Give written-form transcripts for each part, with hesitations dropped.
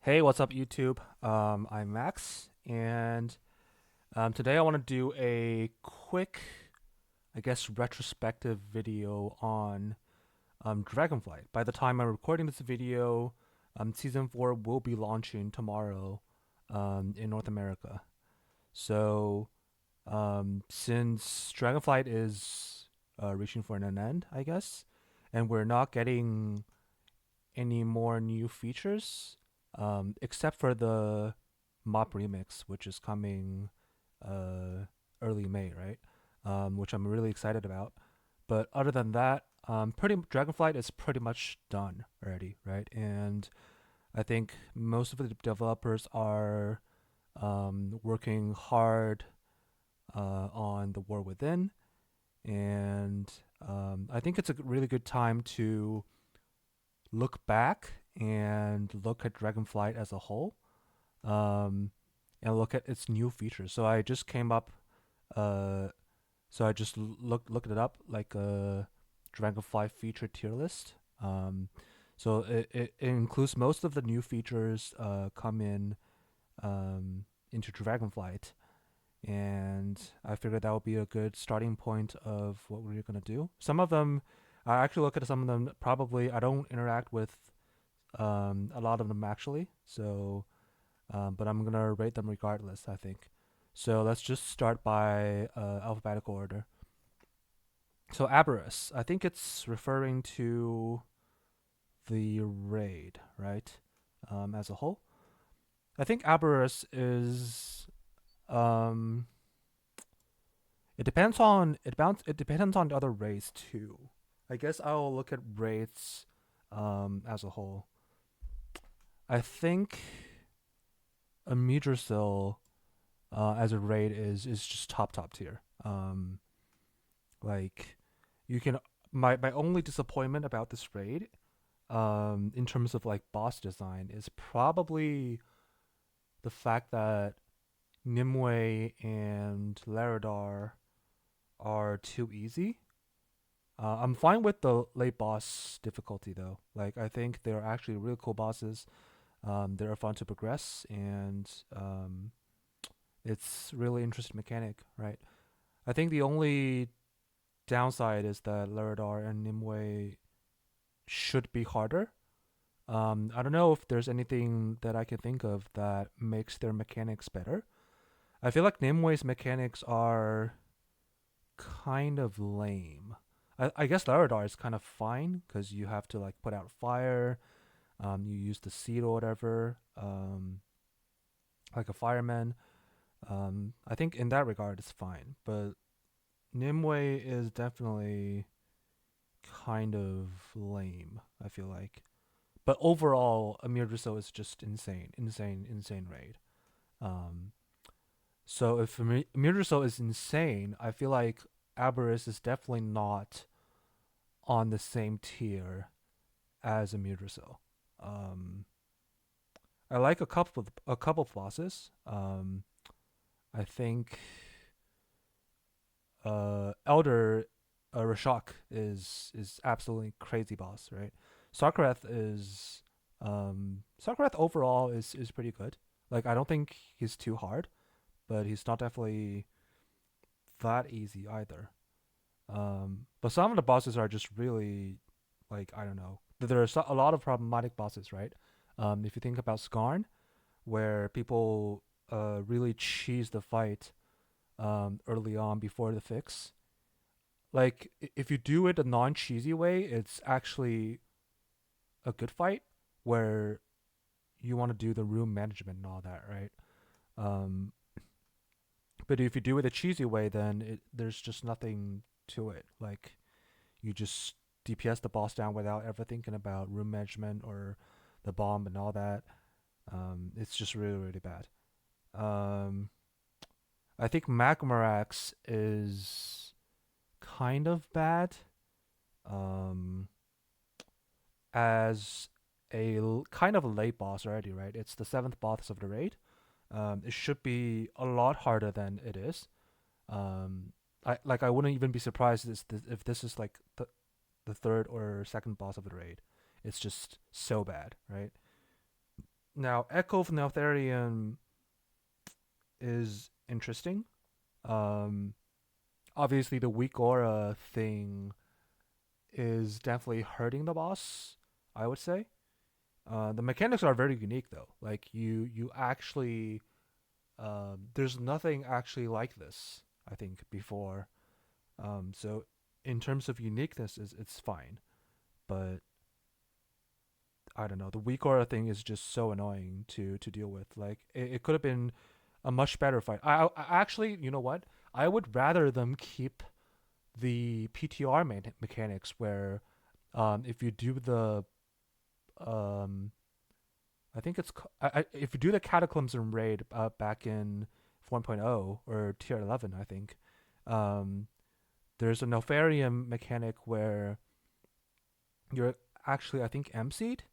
Hey, what's up, YouTube? I'm Max, and today I want to do a quick, I guess, retrospective video on Dragonflight. By the time I'm recording this video, Season 4 will be launching tomorrow in North America. So, since Dragonflight is reaching for an end, I guess, and we're not getting any more new features, except for the Mop remix, which is coming early May, right? Which I'm really excited about. But other than that, pretty Dragonflight is pretty much done already, right? And I think most of the developers are working hard on the War Within, and I think it's a really good time to look back and look at Dragonflight as a whole, um, and look at its new features. So I just came up, uh, so I just looked it up like a Dragonfly feature tier list. So it includes most of the new features come in into Dragonflight, and I figured that would be a good starting point of what we're gonna do. Some of them, I actually look at some of them. Probably I don't interact with a lot of them actually. So, but I'm gonna rate them regardless. I think. So let's just start by alphabetical order. So Aberrus, I think it's referring to the raid, right? As a whole, I think Aberrus is. Um, it depends on the other raids too. I guess I'll look at raids as a whole. I think a Midrasil as a raid is just top tier. Like you can my only disappointment about this raid, in terms of like boss design, is probably the fact that Nimue and Laradar are too easy. I'm fine with the late boss difficulty though. Like I think they're actually really cool bosses. They're fun to progress, and it's really interesting mechanic, right? I think the only downside is that Laradar and Nimue should be harder. I don't know if there's anything that I can think of that makes their mechanics better. I feel like Nimue's mechanics are kind of lame. I guess Laradar is kind of fine because you have to like put out fire. You use the seed or whatever, like a fireman. I think in that regard it's fine, but Nimue is definitely kind of lame, I feel like. But overall, Amir Drisso is just insane raid. Um, so if Amir Drisso is insane, I feel like Aberrus is definitely not on the same tier as Amir Drisso. Um, I like a couple of bosses. I think Elder Rashok is absolutely crazy boss, right? Sarkareth is Sarkareth overall is pretty good. Like I don't think he's too hard, but he's not definitely that easy either. But some of the bosses are just really like I don't know. There are a lot of problematic bosses, right? If you think about Skarn, where people really cheese the fight early on before the fix. Like if you do it a non-cheesy way, it's actually a good fight where you want to do the room management and all that, right? Um, but if you do it a cheesy way, then there's just nothing to it. Like you just DPS the boss down without ever thinking about room management or the bomb and all that. It's just really bad. Um, I think Magmarax is kind of bad. Um, as kind of a late boss already, right? It's the seventh boss of the raid. It should be a lot harder than it is. I wouldn't even be surprised if this is like the third or second boss of the raid. It's just so bad, right? Now, Echo of Neltharion is interesting. Um, Obviously, the weak aura thing is definitely hurting the boss. I would say. The mechanics are very unique though. Like you actually, there's nothing actually like this. I think before. So in terms of uniqueness, it's fine. But I don't know. The weak aura thing is just so annoying to deal with. Like it could have been a much better fight. I actually, you know what? I would rather them keep the PTR mechanics where, if you do the, um, I think it's if you do the Cataclysms and raid back in 1.0 or tier 11, I think, um, there's a Nefarium mechanic where you're actually, I think, MC'd,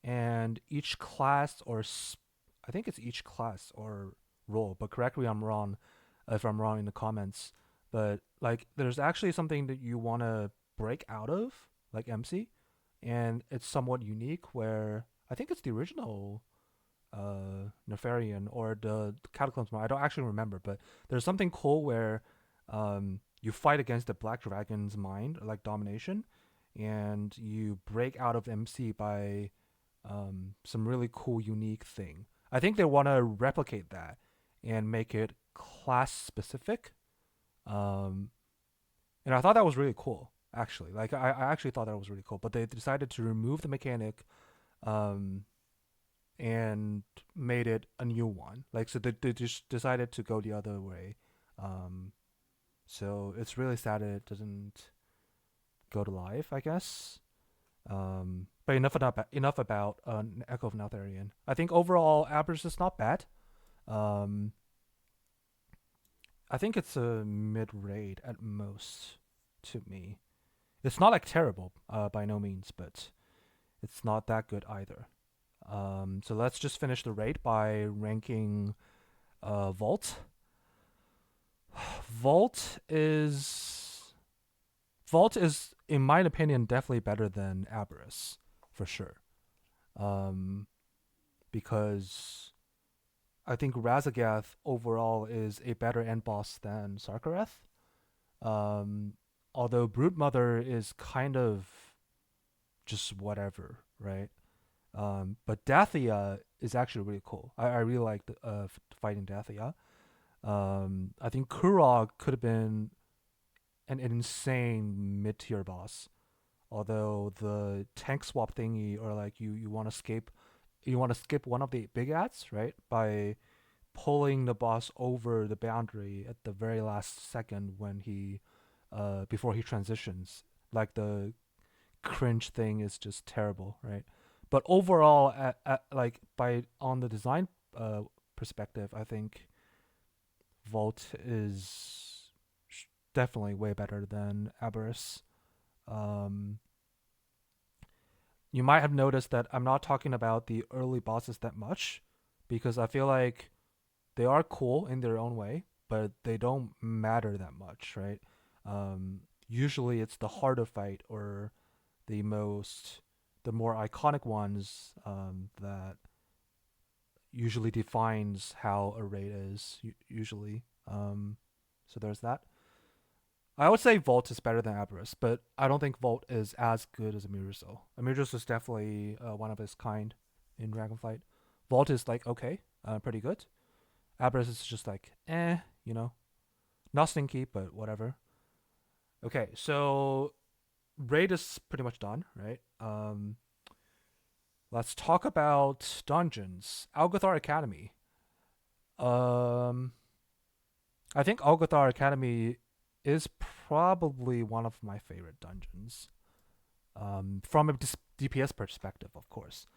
and each class I think it's each class or role, but correct me if I'm wrong in the comments. But like, there's actually something that you want to break out of, like MC, and it's somewhat unique. Where I think it's the original Nefarian or the Cataclysm. I don't actually remember, but there's something cool where you fight against the Black Dragon's mind, like domination, and you break out of MC by some really cool, unique thing. I think they want to replicate that and make it class specific. Um, and I thought that was really cool, actually. Like, I actually thought that was really cool, but they decided to remove the mechanic, um, and made it a new one. Like, so they just decided to go the other way. Um, so it's really sad it doesn't go to live, I guess. But enough about Echo of Neltharion. I think overall, Aber's is not bad. Um, I think it's a mid rate at most to me. It's not like terrible by no means, but it's not that good either. So let's just finish the rate by ranking Vault. Vault is Vault is, in my opinion, definitely better than Aberrus, for sure. Um, because I think Razagath overall is a better end boss than Sarkareth. Um, Although Broodmother is kind of just whatever, right? But Dathia is actually really cool. I really like fighting Dathia. I think Kurog could have been an insane mid tier boss. Although the tank swap thingy, or like you want to skip one of the big ads, right? By pulling the boss over the boundary at the very last second when he before he transitions. Like the cringe thing is just terrible, right? But overall, like by on the design perspective, I think Vault is definitely way better than Aberrus. Um, you might have noticed that I'm not talking about the early bosses that much because I feel like they are cool in their own way, but they don't matter that much, right? Usually it's the harder fight or the more iconic ones that usually defines how a raid is. Usually, so there's that. I would say Vault is better than Aberrus, but I don't think Vault is as good as Amirzo. Amirzo is definitely one of its kind in Dragonflight. Vault is like okay, pretty good. Aberrus is just like you know, not stinky, but whatever. Okay, so raid is pretty much done, right? Let's talk about dungeons. Algothar Academy. Um, I think Algothar Academy is probably one of my favorite dungeons. From a DPS perspective, of course.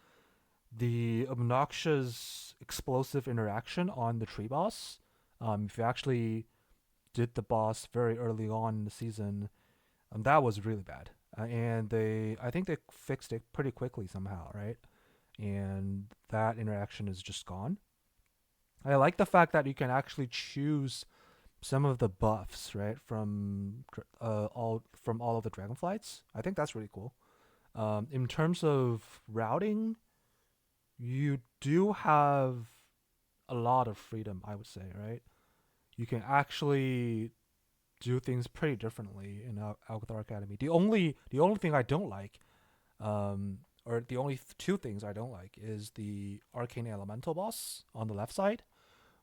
The obnoxious explosive interaction on the tree boss. If you actually did the boss very early on in the season, that was really bad. And I think they fixed it pretty quickly somehow, right? And that interaction is just gone. I like the fact that you can actually choose some of the buffs, right, all of the Dragonflights. I think that's really cool. In terms of routing, you do have a lot of freedom, I would say, right? You can actually do things pretty differently in Alcazar Academy. The only thing I don't like, or the only two things I don't like, is the Arcane Elemental boss on the left side,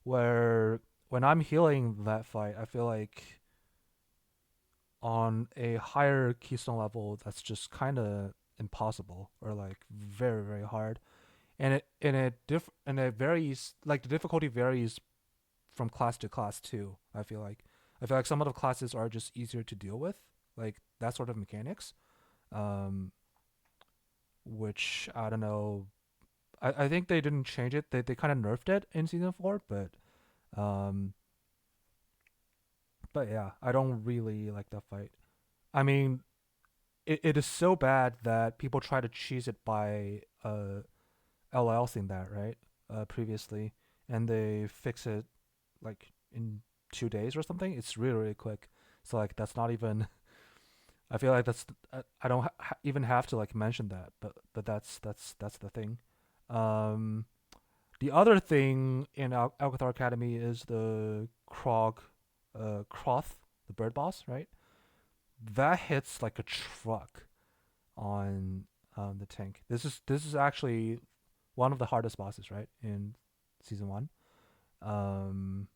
where when I'm healing that fight, I feel like on a higher keystone level, that's just kind of impossible or like very very hard, and it varies, like the difficulty varies from class to class too. I feel like some of the classes are just easier to deal with, like that sort of mechanics, um, which I don't know. I think they didn't change it. They kind of nerfed it in season 4, um, but yeah, I don't really like that fight. I mean, it is so bad that people try to cheese it by LLing that, right? Previously, and they fix it like in 2 days or something. It's really really quick. So like that's not even. I feel like that's. I don't even have to like mention that, but that's the thing. Um, the other thing in Alcazar Academy is the Croth, the bird boss, right? That hits like a truck on the tank. This is actually one of the hardest bosses, right, in season 1. Um,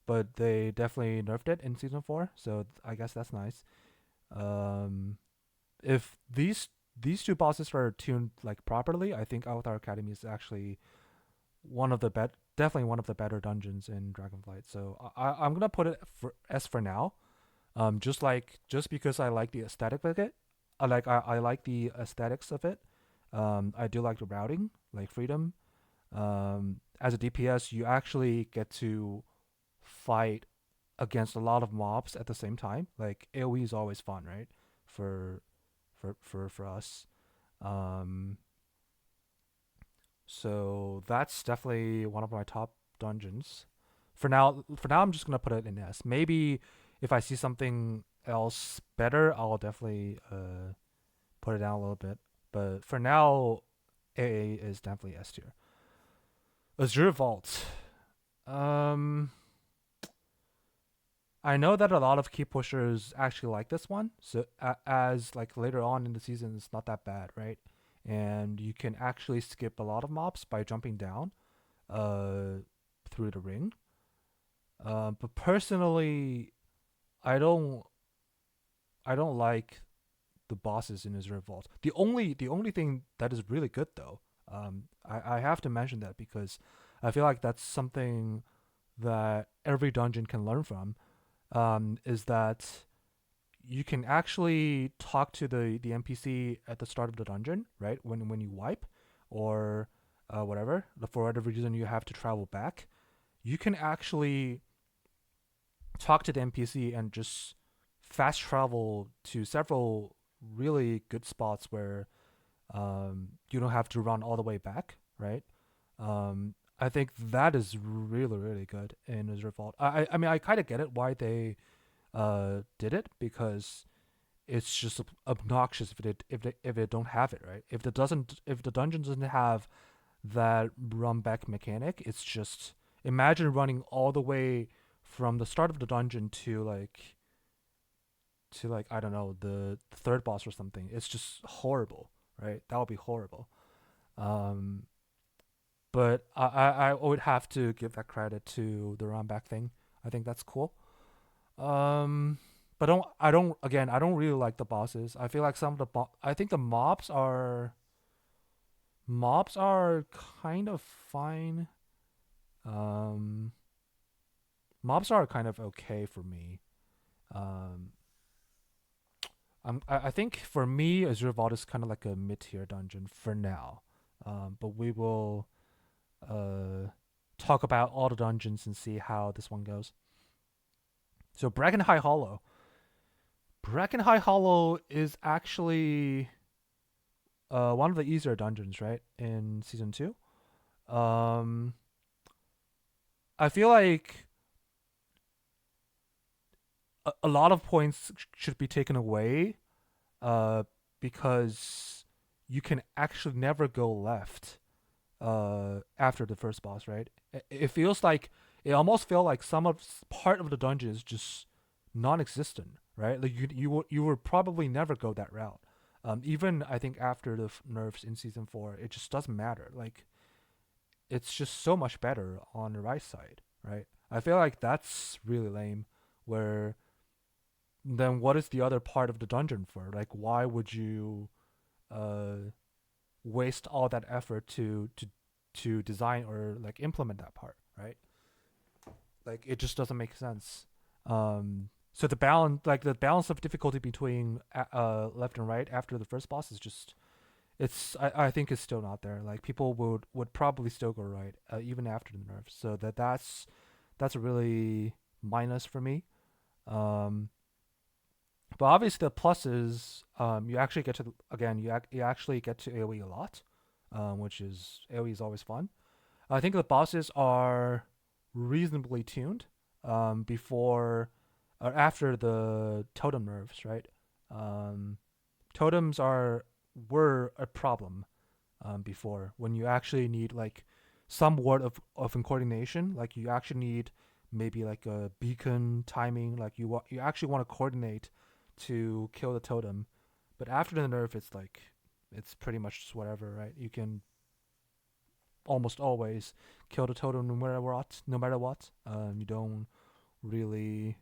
but they definitely nerfed it in season 4, so I guess that's nice. Um, if these two bosses are tuned like properly, I think Avatar Academy is actually definitely one of the better dungeons in Dragonflight. So I'm gonna put it for now. Just because I like the aesthetic of it, I like the aesthetics of it. I do like the routing, like freedom. As a DPS, you actually get to fight against a lot of mobs at the same time. Like AOE is always fun, right? For for us. Um, so that's definitely one of my top dungeons. For now, I'm just gonna put it in S. Maybe if I see something else better, I'll definitely put it down a little bit. But for now, AA is definitely S tier. Azure Vault. Um, I know that a lot of key pushers actually like this one. So as like later on in the season, it's not that bad, right? And you can actually skip a lot of mobs by jumping down uh, through the ring. But personally, I don't I don't like the bosses in Azure Vault. The only thing that is really good though, I have to mention that because I feel like that's something that every dungeon can learn from. Is that you can actually talk to the NPC at the start of the dungeon, right? When you wipe, or whatever, for whatever reason you have to travel back, you can actually talk to the NPC and just fast travel to several really good spots where you don't have to run all the way back, right? I think that is really really good in Azure Vault. I mean I kind of get it why they did it, because it's just obnoxious if it don't have it, right. If the dungeon doesn't have that run back mechanic, it's just, imagine running all the way from the start of the dungeon to like I don't know, the third boss or something. It's just horrible, right? That would be horrible. Um, but I would have to give that credit to the run back thing. I think that's cool. Um, but I don't really like the bosses. I feel like some of I think the mobs are kind of fine. Um, Mobs are kind of okay for me. Um, I think for me, Azure Vault is kind of like a mid tier dungeon for now. But we will uh talk about all the dungeons and see how this one goes. So Bracken High Hollow. Bracken High Hollow is actually one of the easier dungeons, right, in season 2. Um, I feel like a lot of points should be taken away, uh, because you can actually never go left after the first boss, right? It feels like it almost felt like some of part of the dungeon is just non-existent, right? Like you would probably never go that route. Even I think after the nerfs in season 4, it just doesn't matter. Like it's just so much better on the right side, right? I feel like that's really lame. Where then what is the other part of the dungeon for? Like why would you uh waste all that effort to design or like implement that part, right? Like it just doesn't make sense. So the balance of difficulty between left and right after the first boss is just I think it's still not there. Like people would probably still go right even after the nerfs. So that's a really minus for me. Um, but obviously the plus is you actually get to again you actually get to AOE a lot, which is AOE is always fun. I think the bosses are reasonably tuned before or after the totem nerfs, right? Um, Totems are were a problem before when you actually need like some word of coordination. Like you actually need maybe like a beacon timing. Like you actually want to coordinate to kill the totem. But after the nerf, it's like it's pretty much just whatever, right? You can almost always kill the totem no matter what. No matter what, you don't really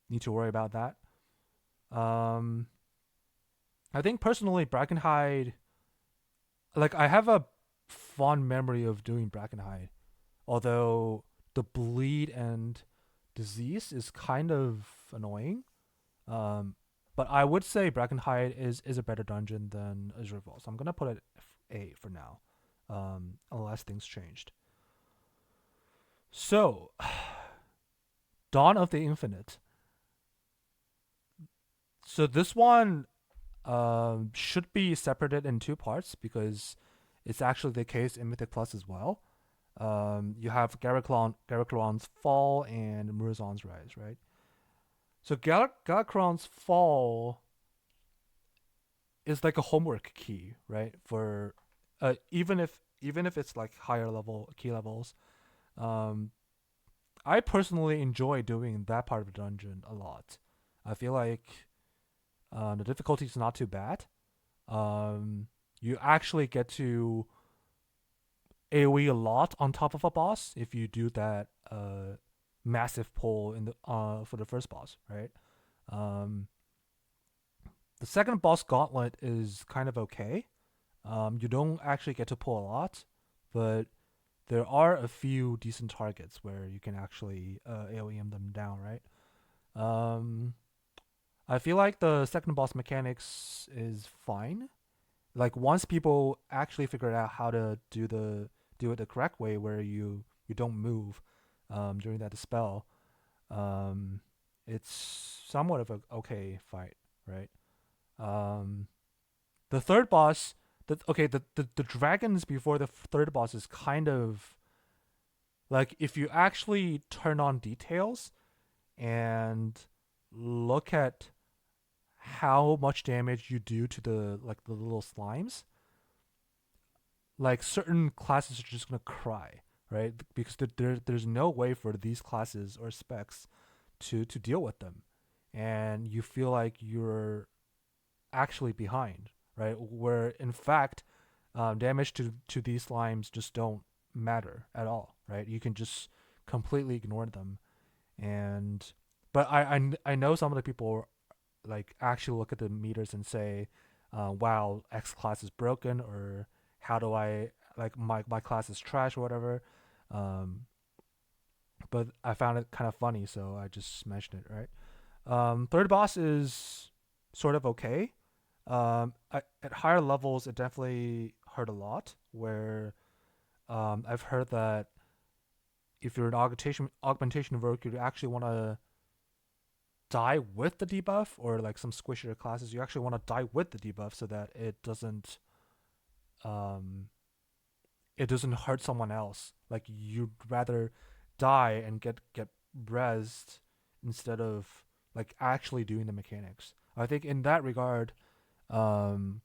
need to worry about that. Um, I think personally, Brackenhide, like I have a fond memory of doing Brackenhide, although the bleed and disease is kind of annoying. Um, but I would say Brackenhide is a better dungeon than Azure Vault, so I'm gonna put it A for now, unless things changed. So, Dawn of the Infinite. So this one should be separated in two parts because it's actually the case in Mythic Plus as well. You have Garaclon's Fall and Murazon's Rise, right? So Garaclon's Fall is like a homework key, right? For even if it's like higher level key levels, um, I personally enjoy doing that part of the dungeon a lot. I feel like the difficulty is not too bad. Um, you actually get to AoE a lot on top of a boss if you do that massive pull in the for the first boss, right? Um, the second boss gauntlet is kind of okay. You don't actually get to pull a lot, but there are a few decent targets where you can actually AoE them down, right? Um, I feel like the second boss mechanics is fine. Like once people actually figure out how to do it the correct way, where you don't move during that spell, um, it's somewhat of a okay fight, right? Um, the third boss, the dragons before the third boss is kind of like if you actually turn on details and look at how much damage you do to the little slimes, like certain classes are just gonna cry, right? Because there's no way for these classes or specs to deal with them, and you feel like you're actually behind, right? Where in fact, damage to these slimes just don't matter at all, right? You can just completely ignore them, and but I know some of the people like actually look at the meters and say, "Wow, X class is broken," or "How do I like my class is trash" or whatever. Um, but I found it kind of funny, so I just mentioned it. Right. Third boss is sort of okay. At higher levels, it definitely hurt a lot. Where I've heard that if you're an augmentation rogue, you actually want to die with the debuff, or like some squishier classes, you actually want to die with the debuff so that um it doesn't hurt someone else. Like you'd rather die and get rezzed instead of like actually doing the mechanics. I think in that regard, um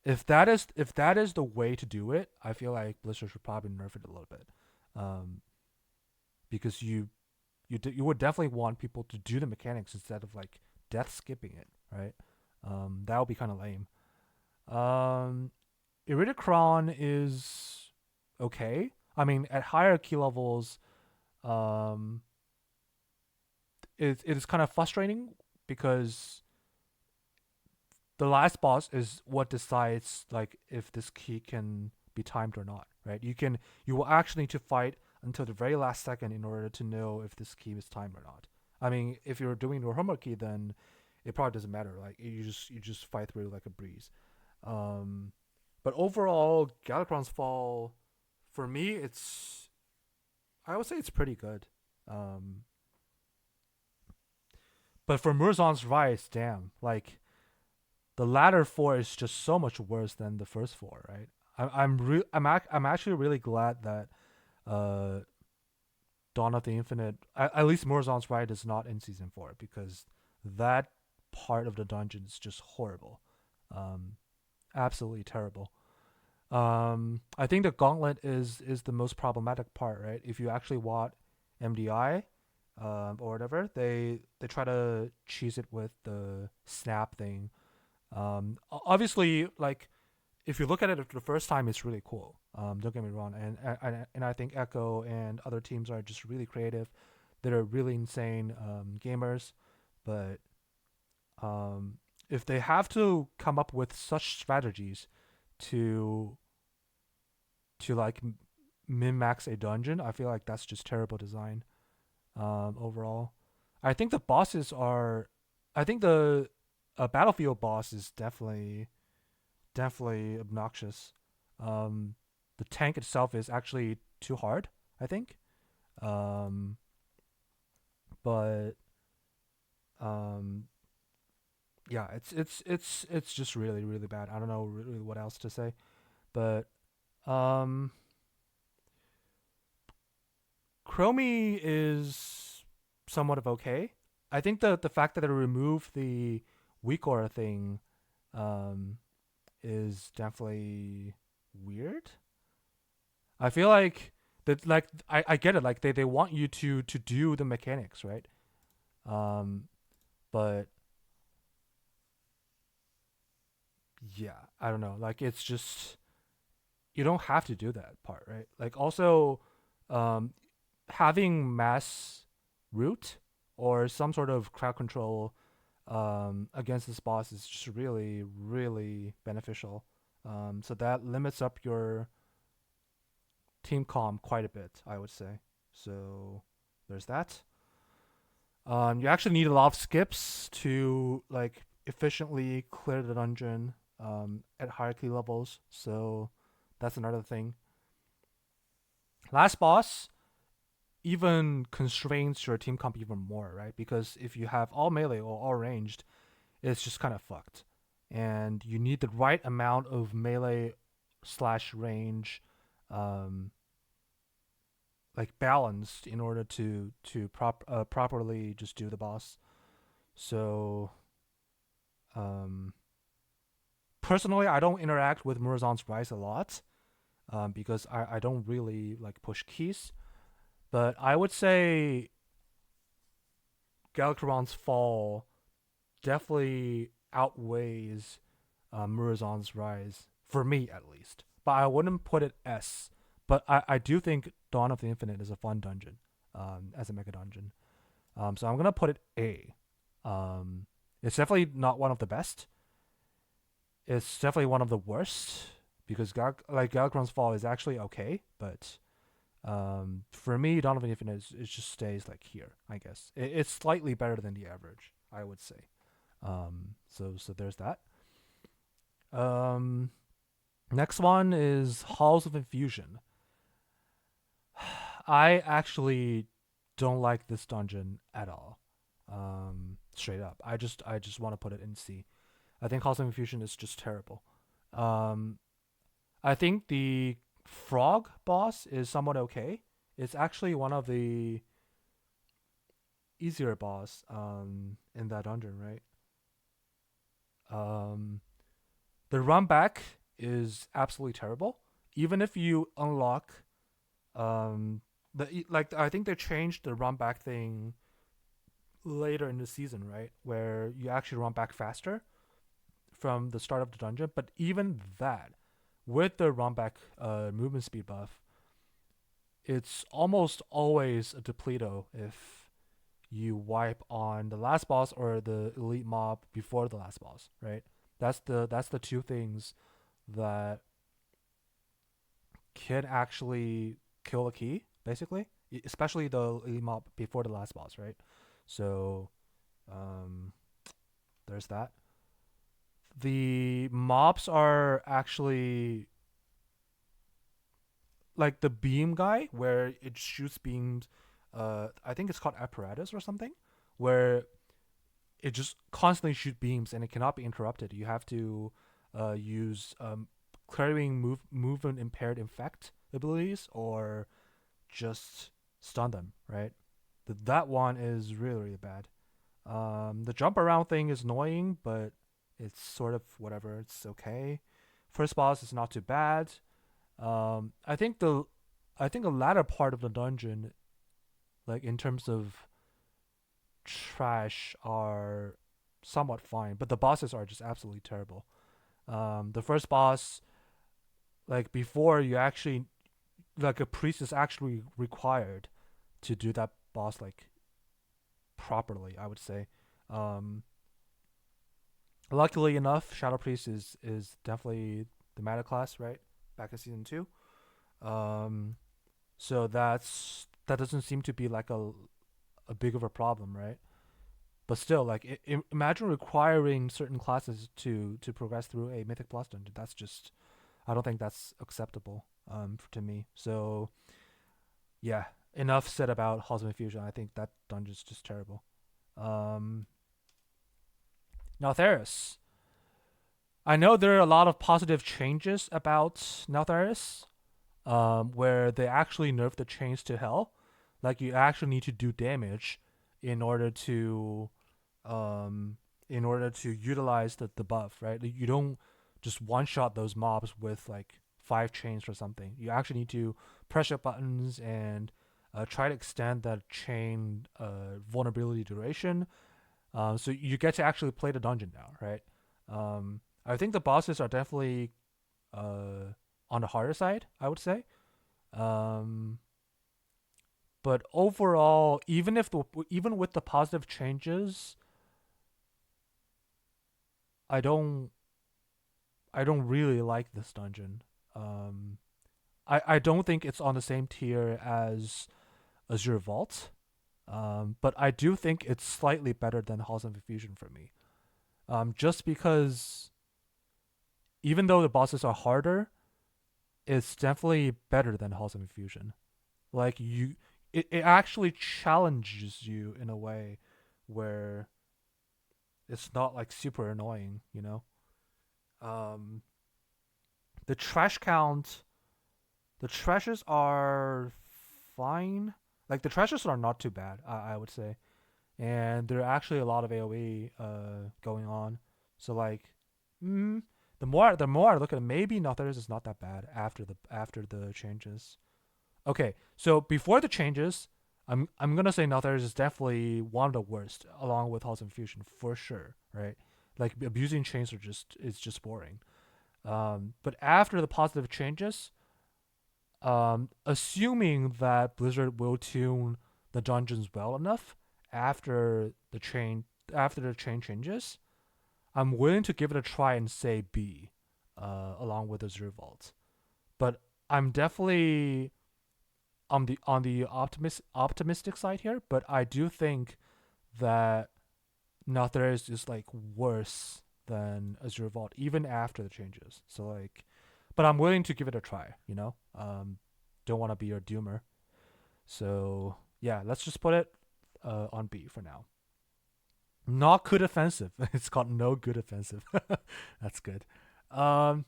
if that is the way to do it, I feel like Blizzard should probably nerf it a little bit, um, because you would definitely want people to do the mechanics instead of like death skipping it, right? That would be kind of lame. Um, Iridicron is okay. I mean, at higher key levels, um, it is kind of frustrating because the last boss is what decides like if this key can be timed or not, right? You will actually need to fight until the very last second in order to know if this key is timed or not. I mean, if you're doing your homework key, then it probably doesn't matter. Like you just fight through like a breeze. Um, but overall, Galakrond's Fall, for me, I would say it's pretty good. Um, but for Murzon's Rise, damn, like the latter four is just so much worse than the first four, right? I'm actually really glad that uh, Dawn of the Infinite, at least Murzon's Ride, is not in season four because that part of the dungeon is just horrible, um, absolutely terrible. I think the Gauntlet is the most problematic part, right? If you actually want MDI, or whatever, they try to cheese it with the snap thing. Obviously, like if you look at it the first time, it's really cool. Don't get me wrong, and I think Echo and other teams are just really creative. They're really insane gamers, but um, if they have to come up with such strategies to like min max a dungeon, I feel like that's just terrible design. Overall, I think the bosses are. I think the Battlefield boss is definitely obnoxious. Um, the tank itself is actually too hard, I think. Um, but um, yeah, it's just really bad. I don't know really what else to say, but um, Chromie is somewhat of okay. I think the fact that they removed the weak aura thing um, is definitely weird. I feel like that like I get it, like they want you to do the mechanics, right? Um but yeah, I don't know. Like it's just you don't have to do that part, right? Like also um having mass root or some sort of crowd control against this boss is just really beneficial. So that limits up your team calm quite a bit, I would say. So there's that. You actually need a lot of skips to like efficiently clear the dungeon at hierarchy levels. So that's another thing. Last boss even constrains your team comp even more, right? Because if you have all melee or all ranged, it's just kind of fucked. And you need the right amount of melee slash range um, like balanced in order to properly just do the boss. So um, personally, I don't interact with Murazon's Rise a lot because I don't really like push keys. But I would say Galakrion's Fall definitely outweighs Murazon's Rise for me at least. But I wouldn't put it S. But I do think Dawn of the Infinite is a fun dungeon as a mega dungeon. So I'm gonna put it A. Um, it's definitely not one of the best. It's definitely one of the worst because Galakrion's Fall is actually okay, but for me, Dawn of the Infinite it just stays like here. I guess it's slightly better than the average, I would say. So there's that. Um, Next one is Halls of Infusion. I actually don't like this dungeon at all. Straight up, I just want to put it in C. I think Halls of Infusion is just terrible. Um, I think the frog boss is somewhat okay. It's actually one of the easier boss in that dungeon, right? Um, The run back is absolutely terrible. Even if you unlock like I think they changed the run back thing later in the season, right? Where you actually run back faster from the start of the dungeon. But even that, with the run back movement speed buff, it's almost always a depleto if you wipe on the last boss or the elite mob before the last boss, right? That's the two things that can actually kill a key, basically, especially the elite mob before the last boss, right? So um, there's that. The mobs are actually like the beam guy, where it shoots beams. I think it's called apparatus or something, where it just constantly shoots beams and it cannot be interrupted. You have to use clearing movement impaired infect abilities or just stun them, right? That one is really, really bad. The jump around thing is annoying, but it's sort of whatever. It's okay. First boss is not too bad. I think the latter part of the dungeon, like in terms of trash, are somewhat fine, but the bosses are just absolutely terrible. The first boss, like before you actually, like a priest is actually required to do that boss like properly, I would say. Um, Luckily enough, Shadow Priest is definitely the meta class, right? Back in season 2. Um, so that doesn't seem to be like a big of a problem, right? But still, like imagine requiring certain classes to progress through a Mythic Plus dungeon. That's just I don't think that's acceptable to me. So yeah, enough said about Halls of Infusion. I think that dungeon's just terrible. Um, Now Theris. I know there are a lot of positive changes about Neltharis, where they actually nerfed the chains to hell. Like you actually need to do damage in order to um, utilize the buff, right? Like, you don't just one shot those mobs with like 5 chains or something. You actually need to press your buttons and try to extend that chain vulnerability duration. So you get to actually play the dungeon now, right? I think the bosses are definitely on the harder side, I would say. Um, but overall, even with the positive changes, I don't I don't really like this dungeon. Um, I don't think it's on the same tier as Azure Vault, but I do think it's slightly better than Halls of Infusion for me. Just because even though the bosses are harder, it's definitely better than Halls of Infusion. Like it actually challenges you in a way where it's not like super annoying, you know. Um, the trash count, the trashes are fine. Like the trashes are not too bad, I would say, and there are actually a lot of AOE going on. So like, mm, the more I look at it, maybe Nothers is not that bad after the changes. Okay, so before the changes, I'm gonna say Nothers is definitely one of the worst, along with Halls of Infusion for sure, right? Like abusing chains are just boring. But after the positive changes, assuming that Blizzard will tune the dungeons well enough after the chain changes, I'm willing to give it a try and say B, along with Azure Vault. But I'm definitely on the optimistic side here. But I do think that Nothers is like worse than Azure Vault even after the changes. So like, but I'm willing to give it a try. Don't want to be your doomer. So yeah, let's just put it on B for now. Not good offensive. It's called no good offensive. That's good. Um,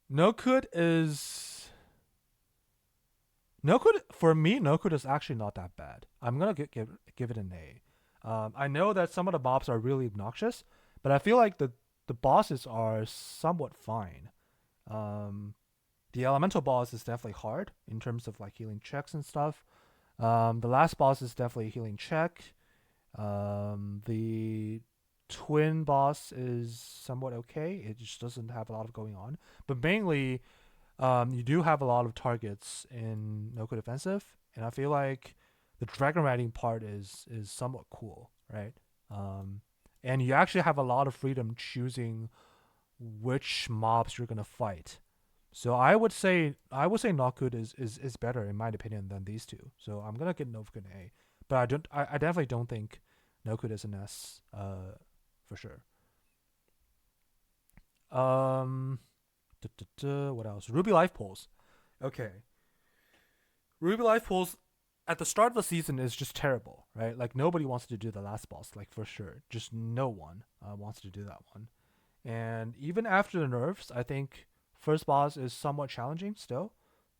no good is no good for me. No good is actually not that bad. I'm gonna give it an A. I know that some of the mobs are really obnoxious, but I feel like the bosses are somewhat fine. Um, the elemental boss is definitely hard in terms of like healing checks and stuff. The last boss is definitely a healing check. The twin boss is somewhat okay. It just doesn't have a lot of going on. But mainly, you do have a lot of targets in Noku Defensive, and I feel like the dragon riding part is somewhat cool, right? Um, and you actually have a lot of freedom choosing which mobs you're gonna fight. So I would say Nokud is better in my opinion than these two. So I'm gonna get Nokud A, but I definitely don't think Nokud is an S for sure. Um, what else? Ruby Life Pulse. Okay, Ruby Life Pulse at the start of the season is just terrible, right? Like nobody wants to do the last boss, like for sure. Just no one wants to do that one. And even after the nerfs, I think first boss is somewhat challenging still.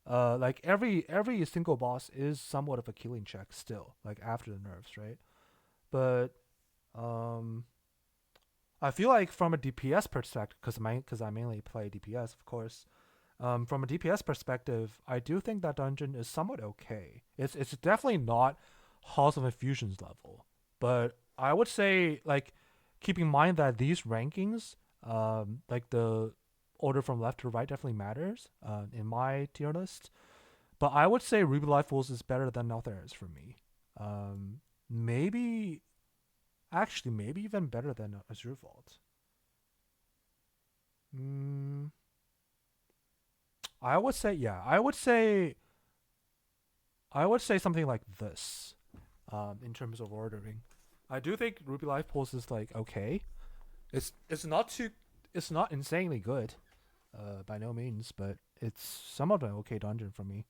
Like every single boss is somewhat of a killing check still, like after the nerfs, right? But um, I feel like from a DPS perspective, because I mainly play DPS, of course. From a DPS perspective, I do think that dungeon is somewhat okay. It's definitely not Halls of Infusions level, but I would say like keep in mind that these rankings, like the order from left to right, definitely matters in my tier list. But I would say Ruby Life Fools is better than Neltharius for me. Maybe actually maybe even better than Azure Vault. Mm, I would say yeah. I would say something like this. In terms of ordering, I do think Ruby Life Pulse is like okay. It's not too it's not insanely good, by no means, but it's somewhat an okay dungeon for me.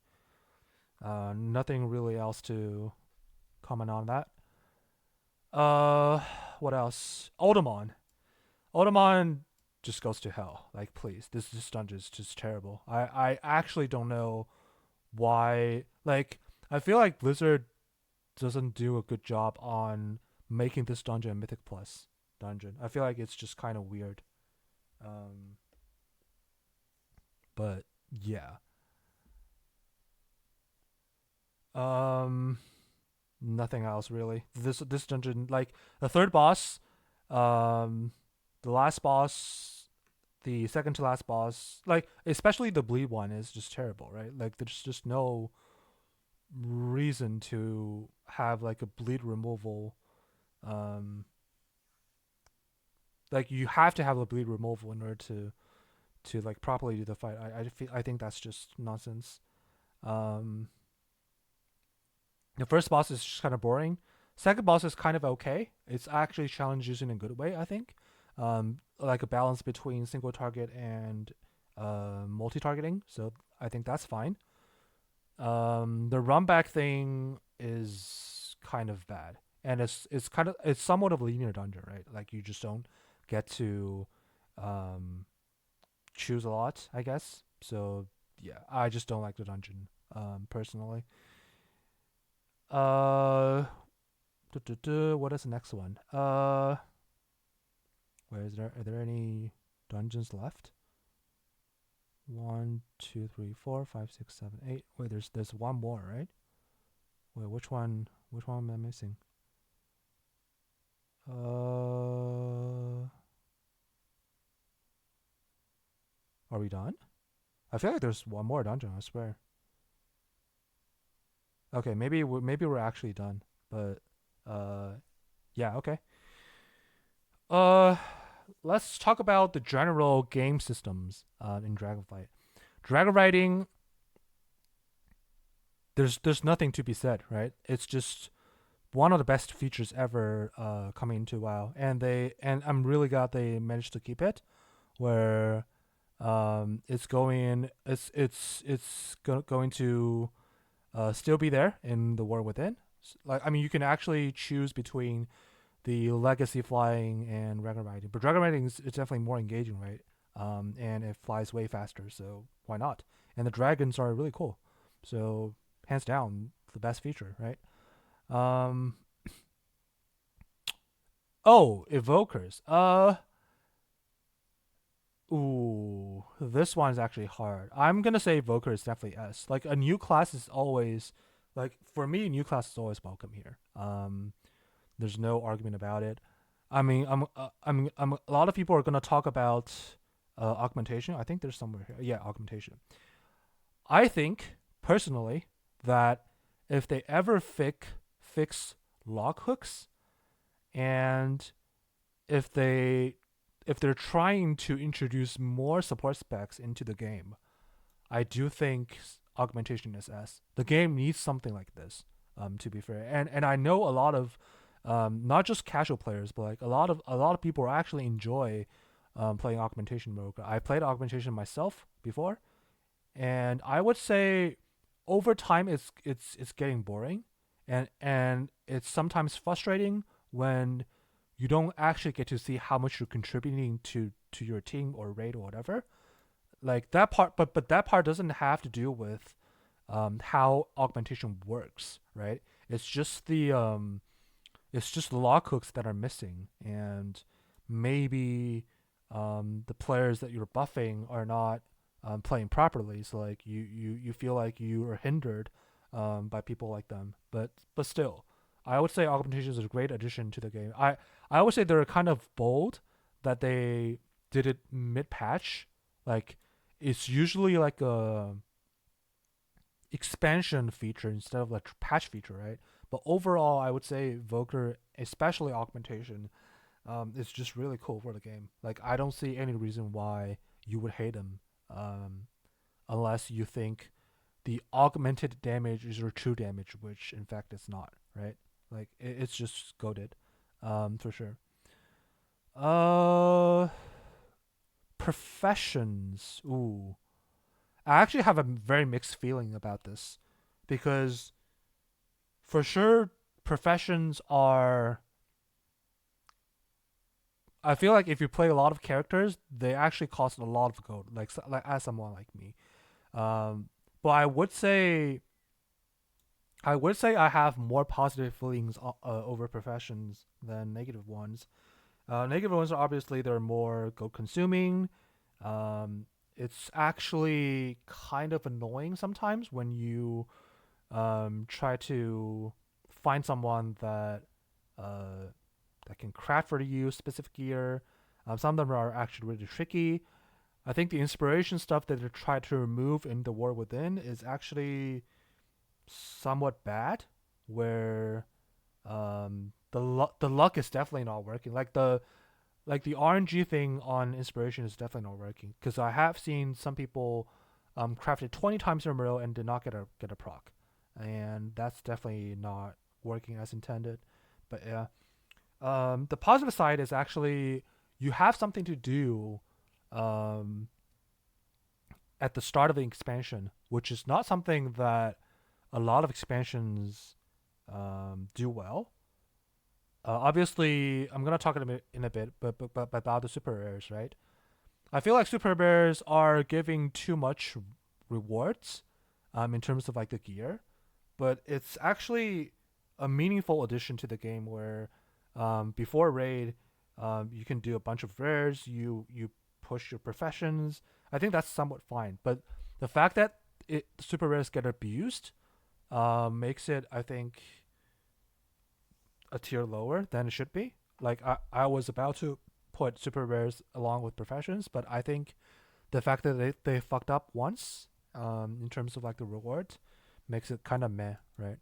Nothing really else to comment on that. Uh, what else? Oldemon. Oldemon just goes to hell. Like, please, this dungeon is just terrible. I actually don't know why. Like, I feel like Blizzard doesn't do a good job on making this dungeon a Mythic Plus dungeon. I feel like it's just kind of weird. Um, but yeah. Um, Nothing else really. This dungeon, like the third boss, um, the last boss, the second to last boss, like especially the bleed one is just terrible, right? Like there's just no reason to have like a bleed removal. Um, like you have to have a bleed removal in order to like properly do the fight. I think that's just nonsense. Um, the first boss is just kind of boring. Second boss is kind of okay. It's actually challenges in a good way, I think. Like a balance between single target and multi-targeting. So I think that's fine. The run back thing is kind of bad, and it's somewhat of a linear dungeon, right? Like you just don't get to um, choose a lot, I guess. So yeah, I just don't like the dungeon personally. Uh, what is the next one? Where is there? Are there any dungeons left? 1, 2, 3, 4, 5, 6, 7, 8. Wait, there's one more, right? Wait, which one? Which one am I missing? Are we done? I feel like there's one more dungeon. I swear. Okay, maybe we're actually done. But yeah, okay. Uh, let's talk about the general game systems in Dragonflight. Dragon riding, there's nothing to be said, right? It's just one of the best features ever coming into WoW, and I'm really glad they managed to keep it. Where going to still be there in the War Within. Like I mean, you can actually choose between the legacy flying and dragon riding, but dragon riding is definitely more engaging, right? And it flies way faster, so why not? And the dragons are really cool, so hands down the best feature, right? Um, oh, evokers. Ooh, this one's actually hard. I'm gonna say Voker is definitely S. Like a new class is always, like for me, a new class is always welcome here. There's no argument about it. I mean, a lot of people are gonna talk about augmentation. I think there's somewhere here. Yeah, augmentation. I think personally that if they ever fix log hooks, and if they if they're trying to introduce more support specs into the game, I do think augmentation is S. The game needs something like this. To be fair, and I know a lot of not just casual players, but like a lot of people actually enjoy playing augmentation mode. I played augmentation myself before, and I would say over time it's getting boring, and it's sometimes frustrating when you don't actually get to see how much you're contributing to your team or raid or whatever. Like that part, but that part doesn't have to do with how augmentation works, right? It's just the log hooks that are missing, and maybe the players that you're buffing are not playing properly. So like you feel like you are hindered by people like them. But still, I would say augmentation is a great addition to the game. I would say they're kind of bold that they did it mid patch. Like it's usually like a expansion feature instead of like patch feature, right? But overall, I would say Voker, especially augmentation, is just really cool for the game. Like I don't see any reason why you would hate him, unless you think the augmented damage is your true damage, which in fact it's not, right? Like it's just goaded, for sure. Uh, Professions. Ooh, I actually have a very mixed feeling about this because for sure professions are, I feel like if you play a lot of characters, they actually cost a lot of gold. Like as someone like me, um, but I would say I have more positive feelings over professions than negative ones. Negative ones are obviously they're more gold consuming. Um, it's actually kind of annoying sometimes when you try to find someone uh, that can craft for you specific gear. Some of them are actually really tricky. I think the inspiration stuff that they try to remove in the War Within is actually somewhat bad, where the luck is definitely not working. Like the RNG thing on inspiration is definitely not working because I have seen some people craft it 20 times in a row and did not get a proc, and that's definitely not working as intended. But yeah, the positive side is actually you have something to do um, at the start of the expansion, which is not something that a lot of expansions do well. Obviously, I'm gonna talk in a bit, but about the super rares, right? I feel like super rares are giving too much rewards, in terms of like the gear, but it's actually a meaningful addition to the game where, before raid, you can do a bunch of rares. You push your professions. I think that's somewhat fine, but the fact that super rares get abused, makes it, I think, a tier lower than it should be. Like I was about to put super rares along with professions, but I think the fact that they fucked up once, in terms of like the reward, makes it kind of meh, right?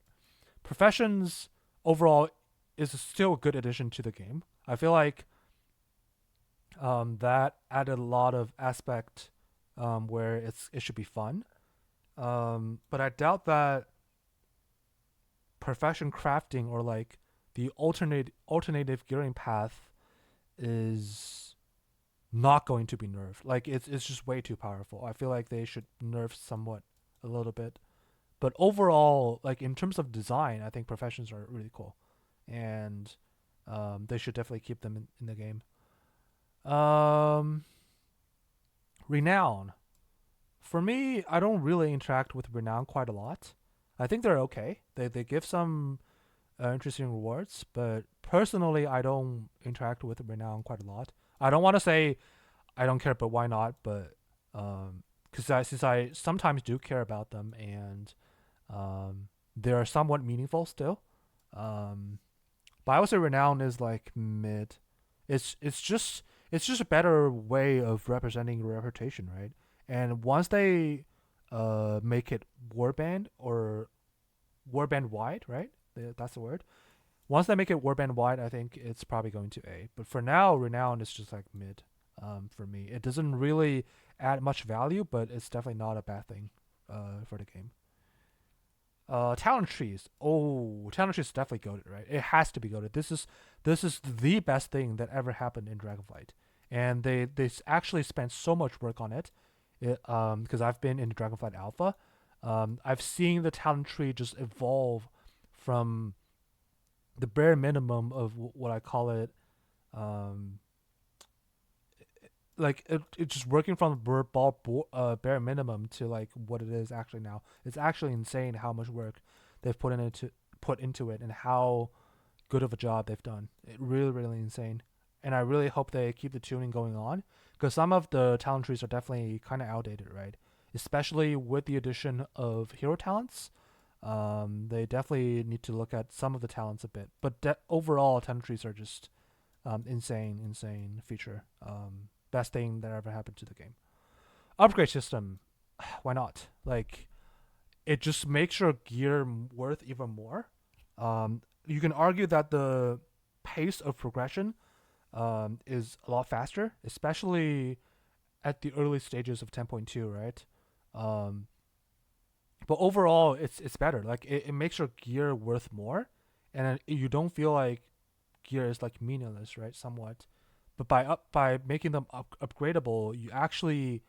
Professions overall is still a good addition to the game. I feel like that added a lot of aspect, where it should be fun. But I doubt that profession crafting or like the alternative gearing path is not going to be nerfed. Like it's just way too powerful. I feel like they should nerf somewhat a little bit. But overall, like in terms of design, I think professions are really cool, and they should definitely keep them in the game. Um, Renown. For me, I don't really interact with Renown quite a lot. I think they're okay. They give some interesting rewards, but personally, I don't interact with Renown quite a lot. I don't want to say I don't care, but why not? But because since I sometimes do care about them, and they are somewhat meaningful still. Um, but I would say Renown is like mid. It's just a better way of representing your reputation, right? And once they make it warband or warband wide, right? That's the word. Once they make it warband wide, I think it's probably going to A. But for now, Renown is just like mid for me. It doesn't really add much value, but it's definitely not a bad thing for the game. Talent trees. Oh, talent trees is definitely goated, right? It has to be goated. This is the best thing that ever happened in Dragonflight, and they actually spent so much work on it. Because I've been in the Dragonflight Alpha, I've seen the talent tree just evolve from the bare minimum of what I call it, um, like it's just working from the bare minimum to like what it is actually now. It's actually insane how much work they've put into it and how good of a job they've done. It really insane, and I really hope they keep the tuning going on because some of the talent trees are definitely kind of outdated, right? Especially with the addition of hero talents. They definitely need to look at some of the talents a bit, but overall, talent trees are just insane feature. Best thing that ever happened to the game. Upgrade system, why not? Like it just makes your gear worth even more. You can argue that the pace of progression is a lot faster, especially at the early stages of 10.2, right? Um, but overall, it's better. Like it makes your gear worth more, and you don't feel like gear is like meaningless, right? Somewhat, but by making them upgradable, you actually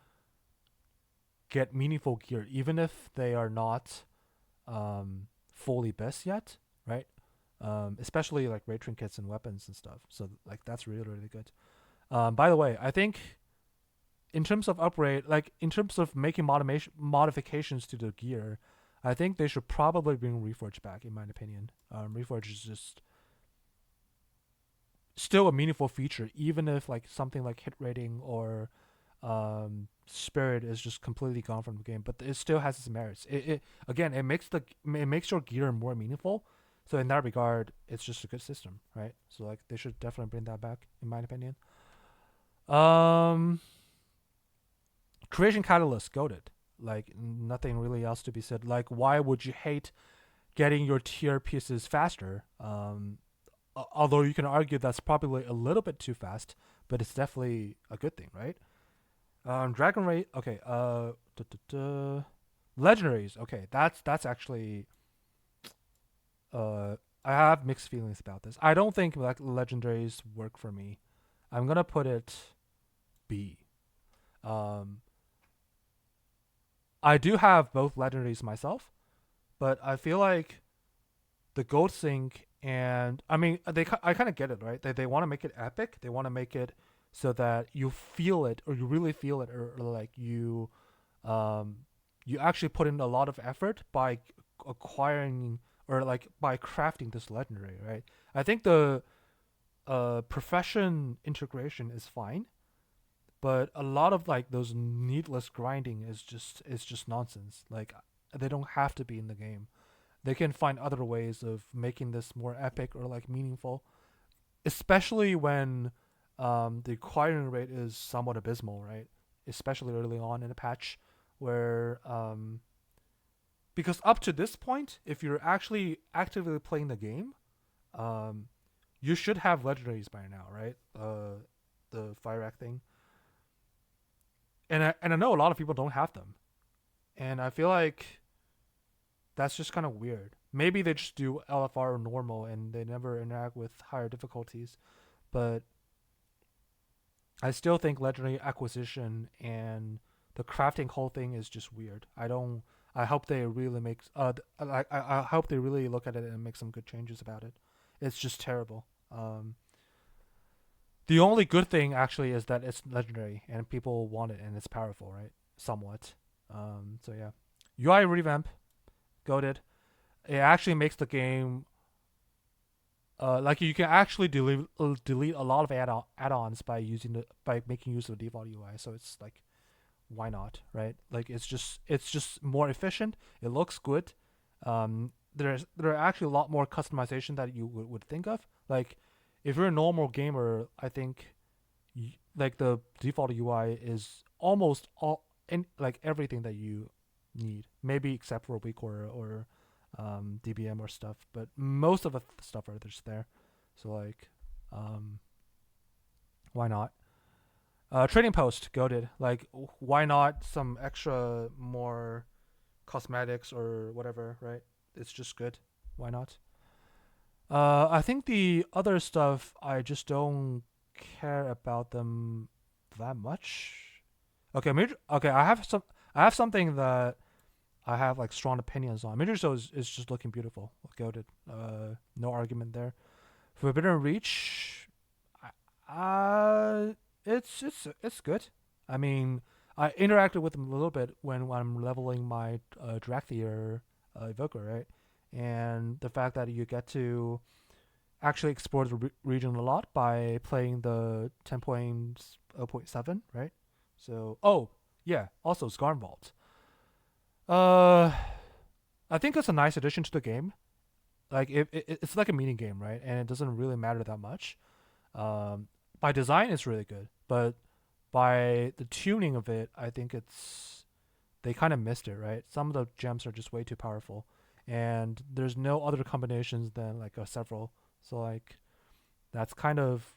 get meaningful gear, even if they are not fully best yet, right? Especially like raid trinkets and weapons and stuff. So like that's really good. By the way, I think in terms of upgrade, like in terms of making modifications to the gear, I think they should probably bring Reforge back, in my opinion. Reforge is just still a meaningful feature, even if like something like hit rating or spirit is just completely gone from the game. But it still has its merits. It again, it makes your gear more meaningful. So in that regard, it's just a good system, right? So like they should definitely bring that back, in my opinion. Um, Creation Catalyst, goated. Like nothing really else to be said. Like why would you hate getting your tier pieces faster? Although you can argue that's probably a little bit too fast, but it's definitely a good thing, right? Dragon Raid. Okay. Legendaries. Okay, that's actually. I have mixed feelings about this. I don't think like legendaries work for me. I'm gonna put it B. Um, I do have both legendaries myself, but I feel like the gold sync and I mean I kind of get it, right? They want to make it epic. They want to make it so that you feel it or you really feel it or like um you actually put in a lot of effort by acquiring or like by crafting this legendary, right? I think the profession integration is fine, but a lot of like those needless grinding is just nonsense. Like they don't have to be in the game. They can find other ways of making this more epic or like meaningful, especially when the acquiring rate is somewhat abysmal, right? Especially early on in a patch, where because up to this point, if you're actually actively playing the game, um, you should have legendaries by now, right? The fire act thing, and I know a lot of people don't have them, and I feel like that's just kind of weird. Maybe they just do LFR or normal and they never interact with higher difficulties. But I still think legendary acquisition and the crafting whole thing is just weird. I don't. I hope they really make. I hope they really look at it and make some good changes about it. It's just terrible. The only good thing actually is that it's legendary and people want it and it's powerful, right? Somewhat. So yeah, UI revamp, goaded. It actually makes the game like you can actually delete a lot of add-ons by making use of the default UI. So it's like, why not, right? Like it's just more efficient. It looks good. There are actually a lot more customization that you would think of. Like if you're a normal gamer, I think like the default UI is almost all in like everything that you need. Maybe except for weak or DBM or stuff, but most of the stuff are just there. So like, um, why not? Trading post, goaded. Like, why not some extra more cosmetics or whatever, right? It's just good. Why not? I think the other stuff I just don't care about them that much. Okay, okay. I have something that I have like strong opinions on. Major is just looking beautiful. Goated. No argument there. Forbidden Reach, uh, it's good. I mean, I interacted with them a little bit when I'm leveling my Drakthir Evoker, right? And the fact that you get to actually explore the region a lot by playing the 10.0.7, right? So, oh yeah, also Scarnvault. Uh, I think it's a nice addition to the game. Like it's like a mini game, right? And it doesn't really matter that much. By design, it's really good, but by the tuning of it, I think they kind of missed it, right? Some of the gems are just way too powerful, and there's no other combinations than like a several. So like that's kind of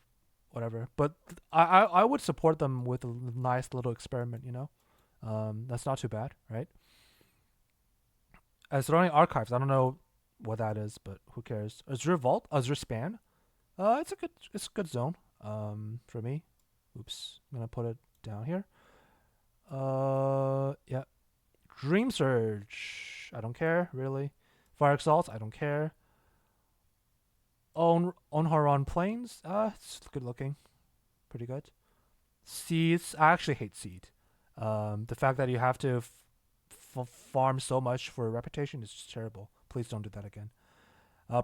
whatever. But I would support them with a nice little experiment, you know. That's not too bad, right? Surrounding archives, I don't know what that is, but who cares? Azure Vault, Azure Span. It's a good zone. For me. Oops, I'm gonna put it down here. Yeah. Dream Surge, I don't care really. Fire Exalt, I don't care. Onharon Plains, it's good looking, pretty good. Seeds, I actually hate Seed. The fact that you have to farm so much for a reputation is just terrible. Please don't do that again.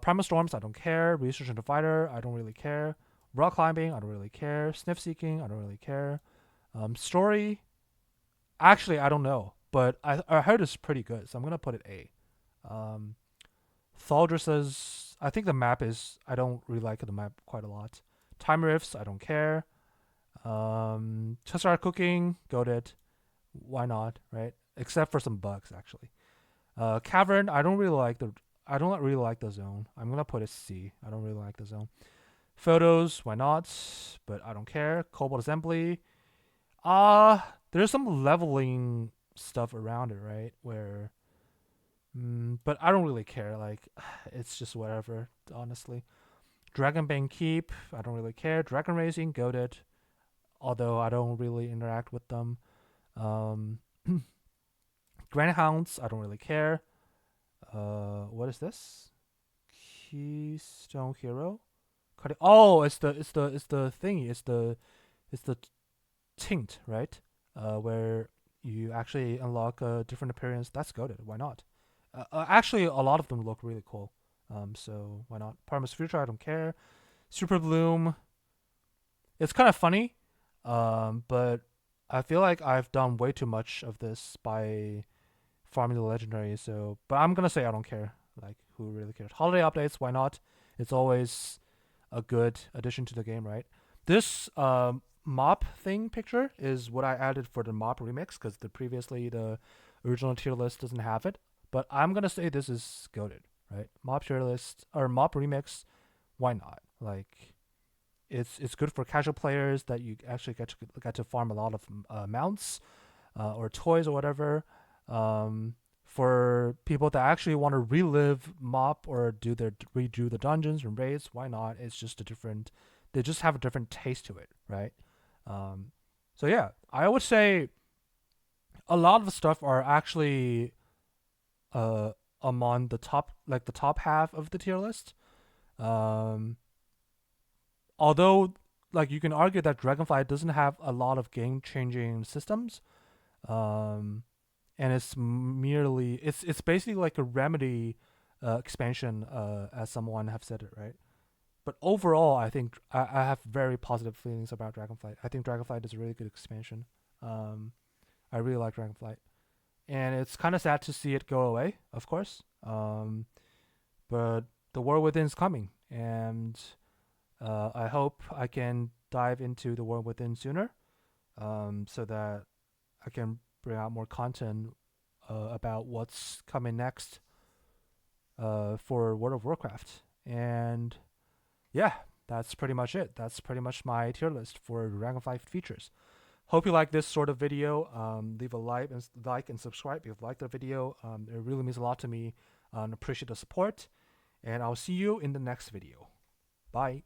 Primal Storms, I don't care. Research and Fighter, I don't really care. Rock Climbing, I don't really care. Sniff Seeking, I don't really care. Story, actually, I don't know. But I heard it's pretty good, so I'm going to put it A. Thaldrus's, I think the map is, I don't really like the map quite a lot. Time Rifts, I don't care. Tesseract Cooking, goated. Why not, right? Except for some bugs, actually. Cavern, I don't really like the zone. I'm gonna put a C. I don't really like the zone. Photos, why not? But I don't care. Cobalt Assembly. There's some leveling stuff around it, right? Where, but I don't really care. Like, it's just whatever. Honestly, Dragonbane Keep. I don't really care. Dragon Racing, goated. Although I don't really interact with them. Um, Grand Hounds, I don't really care. What is this? Keystone Hero. Oh, it's the thingy. It's the tint, right? Where you actually unlock a different appearance. That's goaded. Why not? Actually, a lot of them look really cool. So why not? Parma's Future, I don't care. Super Bloom. It's kind of funny, but I feel like I've done way too much of this by farming the legendary. So, but I'm gonna say I don't care. Like, who really cares? Holiday updates, why not? It's always a good addition to the game, right? This mop thing picture is what I added for the mop remix because the original tier list doesn't have it. But I'm gonna say this is goated, right? Mop tier list or mop remix, why not? Like, it's good for casual players that you actually get to farm a lot of mounts or toys or whatever. For people that actually want to relive mop or redo the dungeons and raids, why not? It's just a different. They just have a different taste to it, right? Um, so yeah, I would say a lot of the stuff are actually uh among the top, like the top half of the tier list. Um, although, like, you can argue that Dragonflight doesn't have a lot of game changing systems. Um, and it's basically like a remedy expansion, as someone have said it, right? But overall, I think I have very positive feelings about Dragonflight. I think Dragonflight is a really good expansion. Um, I really like Dragonflight, and it's kind of sad to see it go away, of course. But the World Within is coming, and I hope I can dive into the World Within sooner, so that I can bring out more content about what's coming next for World of Warcraft. And yeah, that's pretty much it. That's pretty much my tier list for Dragonflight features. Hope you like this sort of video. Leave a like and subscribe if you like the video. It really means a lot to me. Appreciate the support, and I'll see you in the next video. Bye.